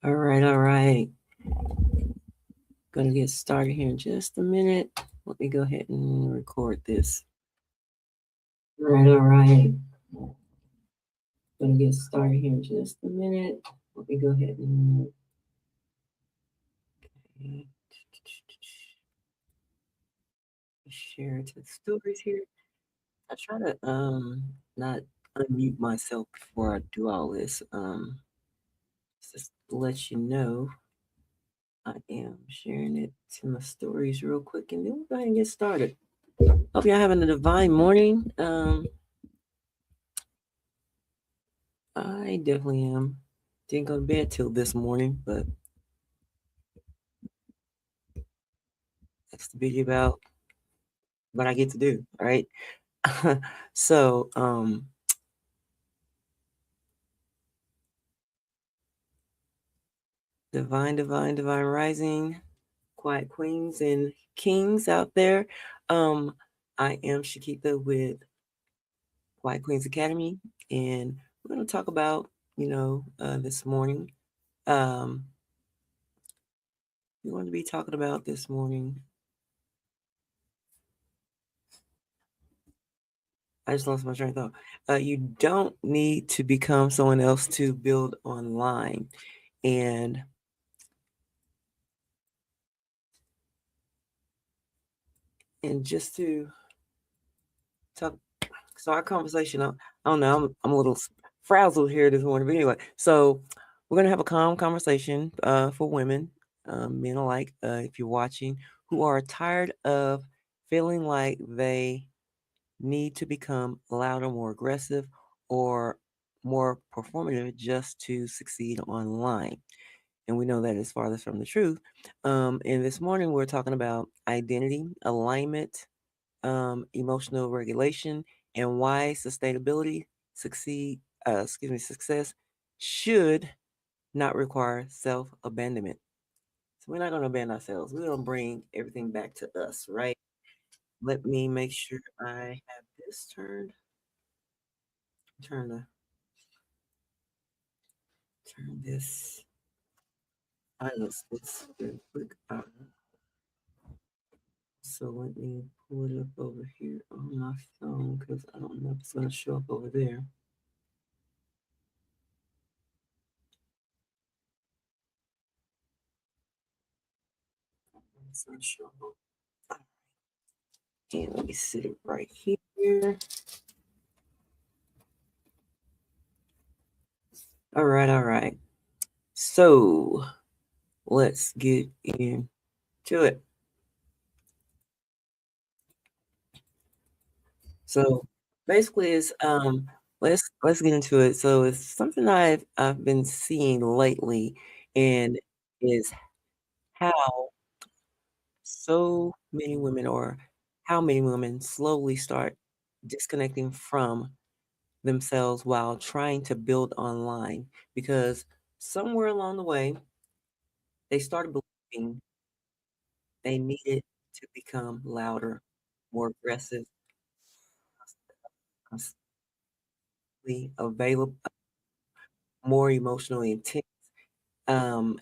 All right, all right. Gonna get started here in just a minute. Let me go ahead and record this. All right, all right. Gonna get started here in just a minute. Let me go ahead and okay, share to the stories here. I try to not unmute myself before I do all this. Just to let you know, I am sharing it to my stories real quick, and then we'll go ahead and get started. Hope y'all having a divine morning. I definitely am. Didn't go to bed till this morning, but that's the beauty about what I get to do, right? so, divine rising, quiet queens and kings out there. Um, I am Shakita with Quiet Queens Academy, and we're going to talk about, this morning. Um, we're going to be talking about this morning. I just lost my train of thought. You don't need to become someone else to build online. And just to talk, so our conversation, I don't know, I'm a little frazzled here this morning, but anyway, so we're gonna have a calm conversation for women, men alike, if you're watching, who are tired of feeling like they need to become louder, more aggressive, or more performative just to succeed online. And we know that is farthest from the truth. And this morning we're talking about identity, alignment, emotional regulation, and why success should not require self-abandonment. So we're not going to abandon ourselves. We're going to bring everything back to us, right? Let me make sure I have this turn the turn this. I this real quick. So let me pull it up over here on my phone because I don't know if it's going to show up over there. It's not showing up. And let me sit it right here. All right, all right. So let's get into it. So basically, it's let's get into it. So it's something I've been seeing lately, and is how so many women, or how many women, slowly start disconnecting from themselves while trying to build online, because somewhere along the way they started believing they needed to become louder, more aggressive, constantly available, more emotionally intense, um,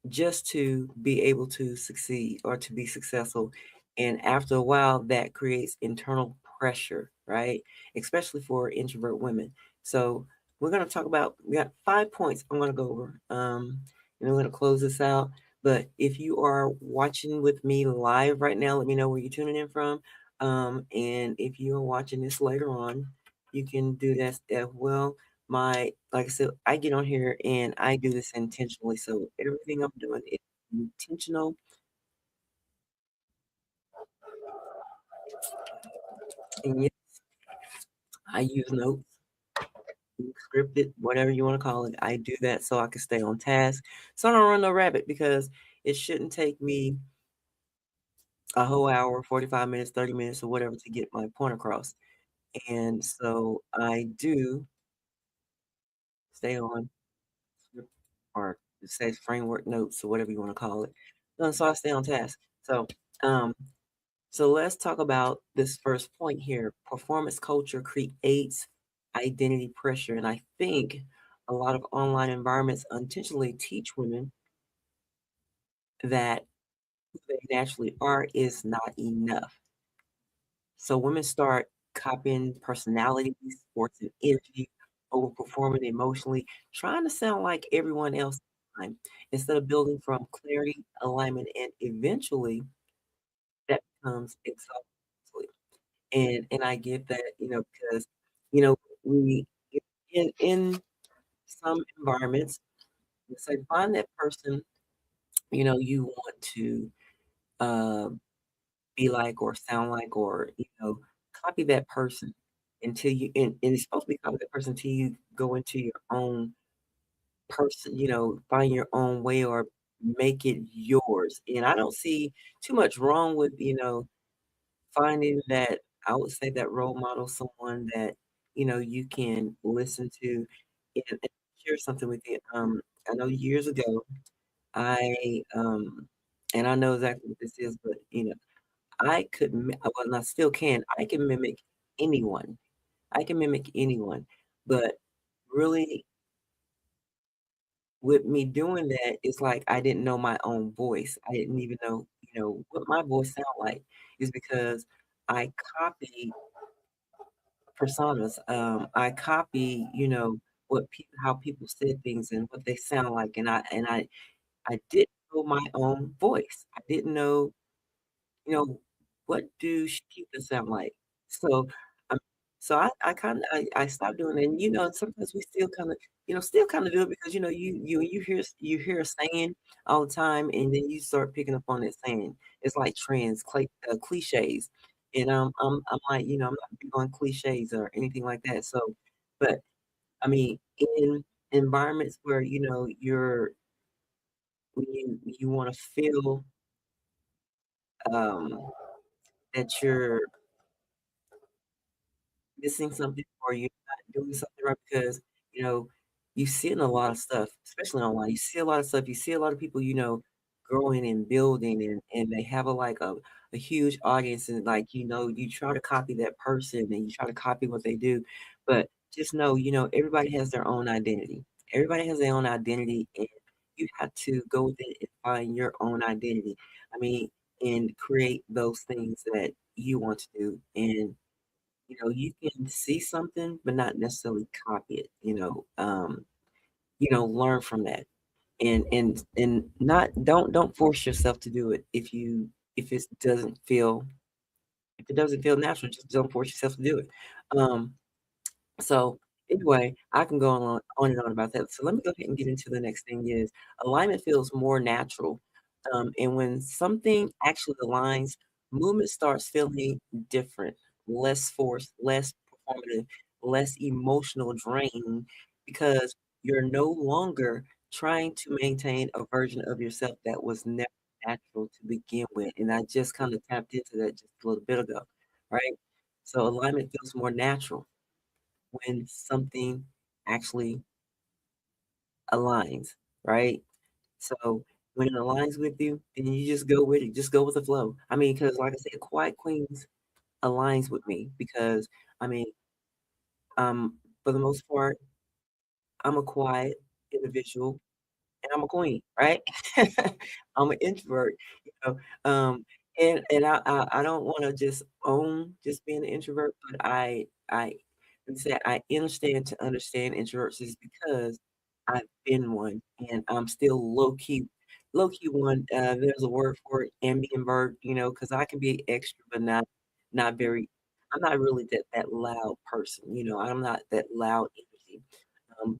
just to be able to succeed or to be successful. And after a while, that creates internal pressure, right? Especially for introvert women. So we're going to talk about, we got 5 points I'm going to go over. And we're going to close this out. But if you are watching with me live right now, let me know where you're tuning in from. And if you are watching this later on, you can do that as well. Like I said, I get on here and I do this intentionally. So everything I'm doing is intentional. And yes, I use notes, scripted, whatever you want to call it. I do that so I can stay on task. So I don't run no rabbit, because it shouldn't take me a whole hour, 45 minutes, 30 minutes, or whatever to get my point across. And so I do stay on script, or it says framework notes, or whatever you want to call it. So I stay on task. Um, So let's talk about this first point here. Performance culture creates identity pressure. And I think a lot of online environments unintentionally teach women that who they naturally are is not enough. So women start copying personalities, forcing energy, overperforming emotionally, trying to sound like everyone else instead of building from clarity, alignment, and eventually that becomes exhausting. And I get that, because we in some environments, it's like find that person, you want to uh, be like or sound like or copy that person until and it's supposed to be copy that person until you go into your own person, find your own way or make it yours. And I don't see too much wrong with, finding that I would say that role model, someone that, you can listen to and share something with you. I know years ago, I, and I know exactly what this is, but, I could, well, and I still can, I can mimic anyone. I can mimic anyone. But really, with me doing that, it's like I didn't know my own voice. I didn't even know, what my voice sound like. Is because I copy personas. I copy, how people said things and what they sound like, and I didn't know my own voice. I didn't know, you know, what do Shakira sound like? So, um, so I kinda I stopped doing it, and, sometimes we still kinda, still kinda do it because, you hear a saying all the time, and then you start picking up on that saying. It's like trends, cliches, and, I'm like, I'm not big on cliches or anything like that, so but, I mean, in environments where, when you wanna feel, um, that you're missing something or you're not doing something right because, you know, you see in a lot of stuff, especially online. You see a lot of stuff. You see a lot of people, growing and building and they have a huge audience and like, you try to copy that person and you try to copy what they do. But just know, everybody has their own identity. Everybody has their own identity and you have to go with it and find your own identity. I mean, and create those things that you want to do. And you can see something, but not necessarily copy it, learn from that. And not don't force yourself to do it if it doesn't feel if it doesn't feel natural, just don't force yourself to do it. Um so anyway, I can go on and on about that. So let me go ahead and get into the next thing is alignment feels more natural. And when something actually aligns, movement starts feeling different, less forced, less performative, less emotional drain because you're no longer trying to maintain a version of yourself that was never natural to begin with. And I just kind of tapped into that just a little bit ago, right? So alignment feels more natural when something actually aligns, right? So when it aligns with you, then you just go with it. Just go with the flow. I mean, because like I said, Quiet Queens aligns with me because I mean, for the most part, I'm a quiet individual and I'm a queen, right? I'm an introvert, you know. And I don't want to just own just being an introvert, but I like I said I understand to understand introverts is because I've been one and I'm still low key one. There's a word for it, ambivert, because I can be extra but not very. I'm not really that loud person, I'm not that loud energy. Um,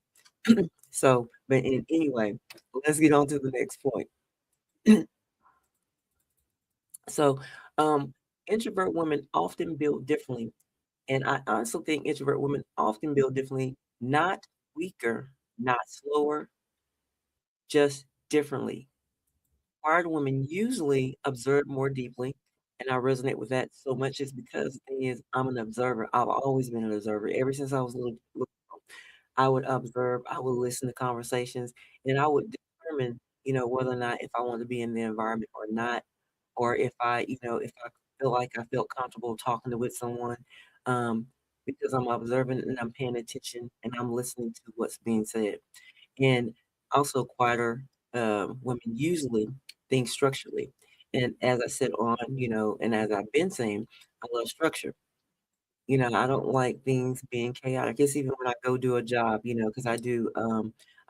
so, but anyway, let's get on to the next point. So, um, introvert women often build differently, and I also think introvert women often build differently, not weaker, not slower, just differently. Wired women usually observe more deeply, and I resonate with that so much is because the thing is, I'm an observer. I've always been an observer. Ever since I was little, I would observe, I would listen to conversations, and I would determine, whether or not if I wanted to be in the environment or not, or if I feel like I felt comfortable talking to with someone. Um, because I'm observant and I'm paying attention and I'm listening to what's being said. And also quieter women usually think structurally. And as I said on, and as I've been saying, I love structure. I don't like things being chaotic. It's even when I go do a job, because I do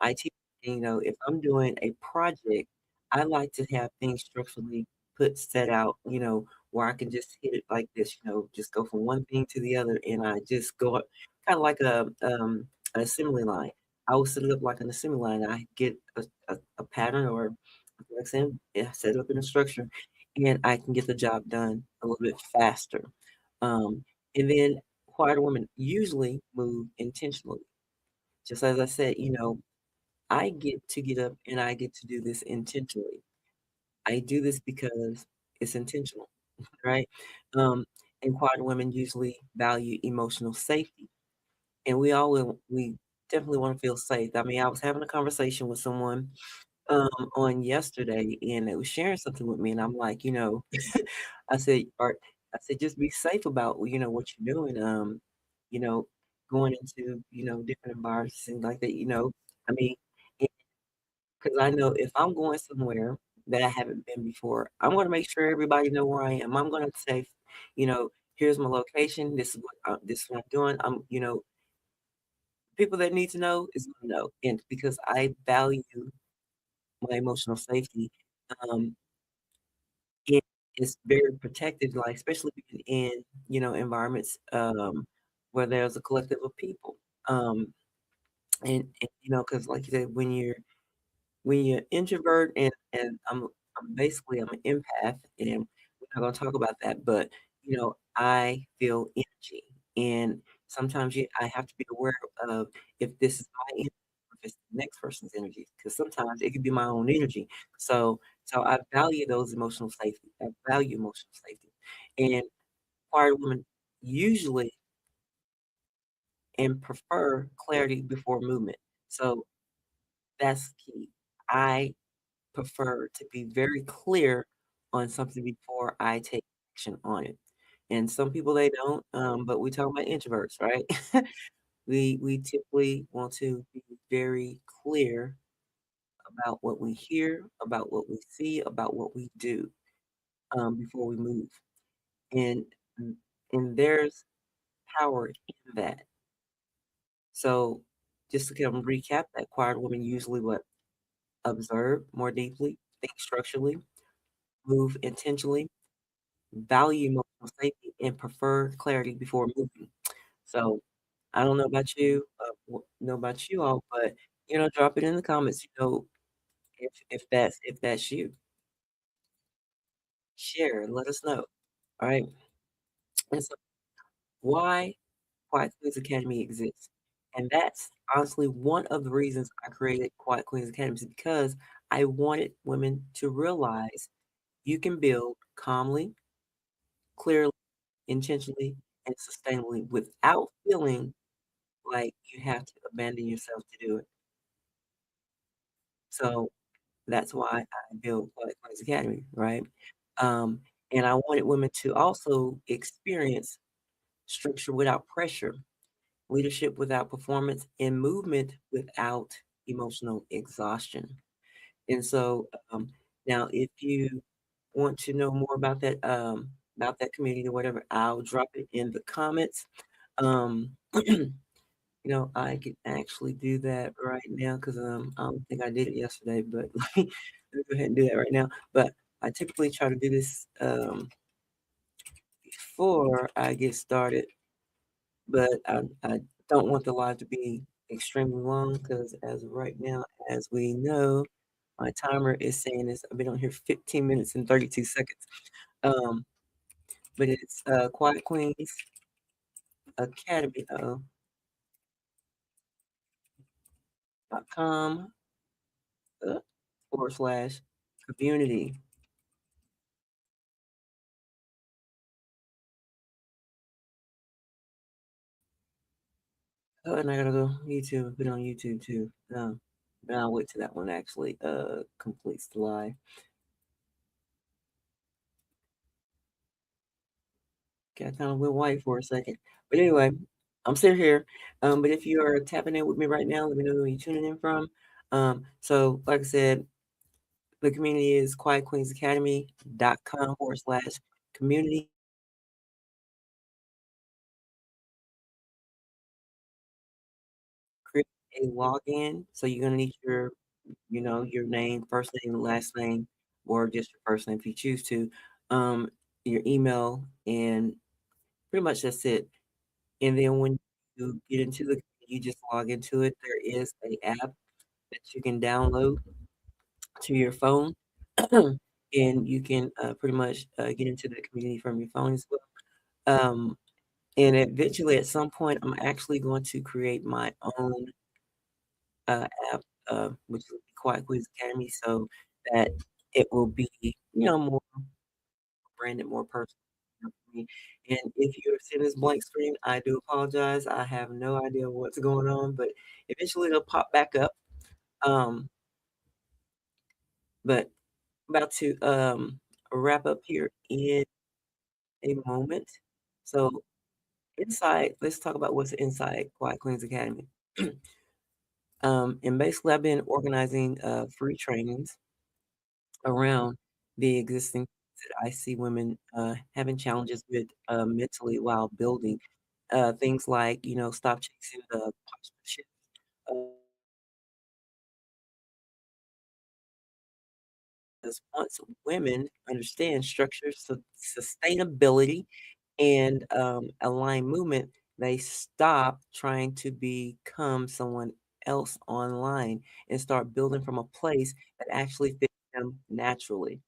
IT. If I'm doing a project, I like to have things structurally set out, where I can just hit it like this, just go from one thing to the other, and I just go up kind of like an assembly line. I will set it up like an assembly line. I get a pattern or like I said, yeah, set it up in a structure, and I can get the job done a little bit faster. Um, and then quieter women usually move intentionally. Just as I said, I get to get up and I get to do this intentionally. I do this because it's intentional, right? Um, and quieter women usually value emotional safety. And we definitely want to feel safe. I mean, I was having a conversation with someone on yesterday, and it was sharing something with me, and I'm like, I said, or I said, just be safe about, what you're doing. You know, going into, different environments and like that. I mean, because I know if I'm going somewhere that I haven't been before, I'm going to make sure everybody know where I am. I'm going to say, here's my location. This is what I'm doing. People that need to know is going to know, and because I value my emotional safety. Um, it is very protected, like especially being in, environments where there's a collective of people. Um, and because like you said, when you're introvert and I'm basically I'm an empath, and we're not gonna talk about that, but I feel energy, and sometimes I have to be aware of if this is my energy or if it's the next person's energy, because sometimes it could be my own energy. So I value those emotional safety. I value emotional safety, and quiet women usually and prefer clarity before movement. So that's key. I prefer to be very clear on something before I take action on it. And some people they don't, but we talk about introverts, right? We typically want to be very clear about what we hear, about what we see, about what we do before we move. And and there's power in that. So just to kind of recap, that quiet woman usually what observe more deeply, think structurally, move intentionally, value emotional safety, and prefer clarity before moving. So I don't know about you, know about you all, but drop it in the comments. If that's you, share and let us know. All right. And so why Quiet Queens Academy exists, and that's honestly one of the reasons I created Quiet Queens Academy is because I wanted women to realize you can build calmly, clearly, intentionally, and sustainably without feeling like you have to abandon yourself to do it. So that's why I built Quiet Queens Academy, right? Um, and I wanted women to also experience structure without pressure, leadership without performance, and movement without emotional exhaustion. And so now, if you want to know more about that community or whatever, I'll drop it in the comments. Um, I can actually do that right now because I don't think I did it yesterday, but let me go ahead and do that right now. But I typically try to do this before I get started, but I don't want the live to be extremely long because as of right now, as we know, my timer is saying this. I've been on here 15 minutes and 32 seconds. Um, but it's Quiet Queens Academy .com uh, /community. Oh, and I gotta go YouTube, put it on YouTube too. But I'll wait till that one actually completes the live. Okay, I kind of went white for a second. But anyway, I'm still here. But if you are tapping in with me right now, let me know where you're tuning in from. So like I said, the community is quietqueensacademy.com/community. Create a login. So you're gonna need your name, first name, last name, or just your first name if you choose to, your email, and pretty much that's it. And then when you get into you just log into it. There is a app that you can download to your phone, and you can pretty much get into the community from your phone as well. Um, and eventually, at some point, I'm actually going to create my own app, which will be Quiet Quiz Academy, so that it will be, more branded, more personal for me. And if you're seeing this blank screen, I do apologize. I have no idea what's going on, but eventually it'll pop back up. Um, but about to wrap up here in a moment. So inside, let's talk about what's inside Quiet Queens Academy. And basically, I've been organizing free trainings around the existing that I see women having challenges with mentally while building things like, stop chasing the posture shift. Because once women understand structure, sustainability, and align movement, they stop trying to become someone else online and start building from a place that actually fits them naturally.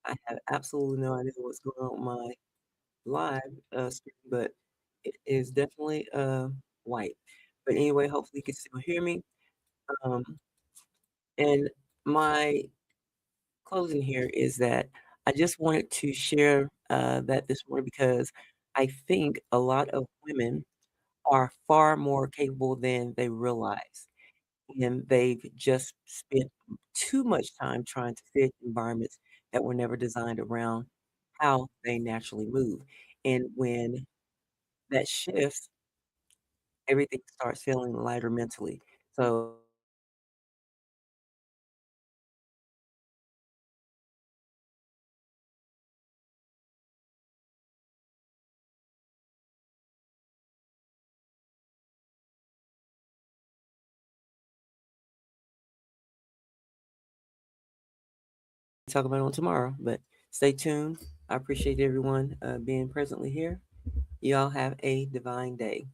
I have absolutely no idea what's going on with my live screen, but it is definitely white. But anyway, hopefully you can still hear me. Um, and my closing here is that I just wanted to share that this morning because I think a lot of women are far more capable than they realize. And they've just spent too much time trying to fit environments that were never designed around how they naturally move. And when that shifts, everything starts feeling lighter mentally. So talk about it on tomorrow, but stay tuned. I appreciate everyone being presently here. Y'all have a divine day.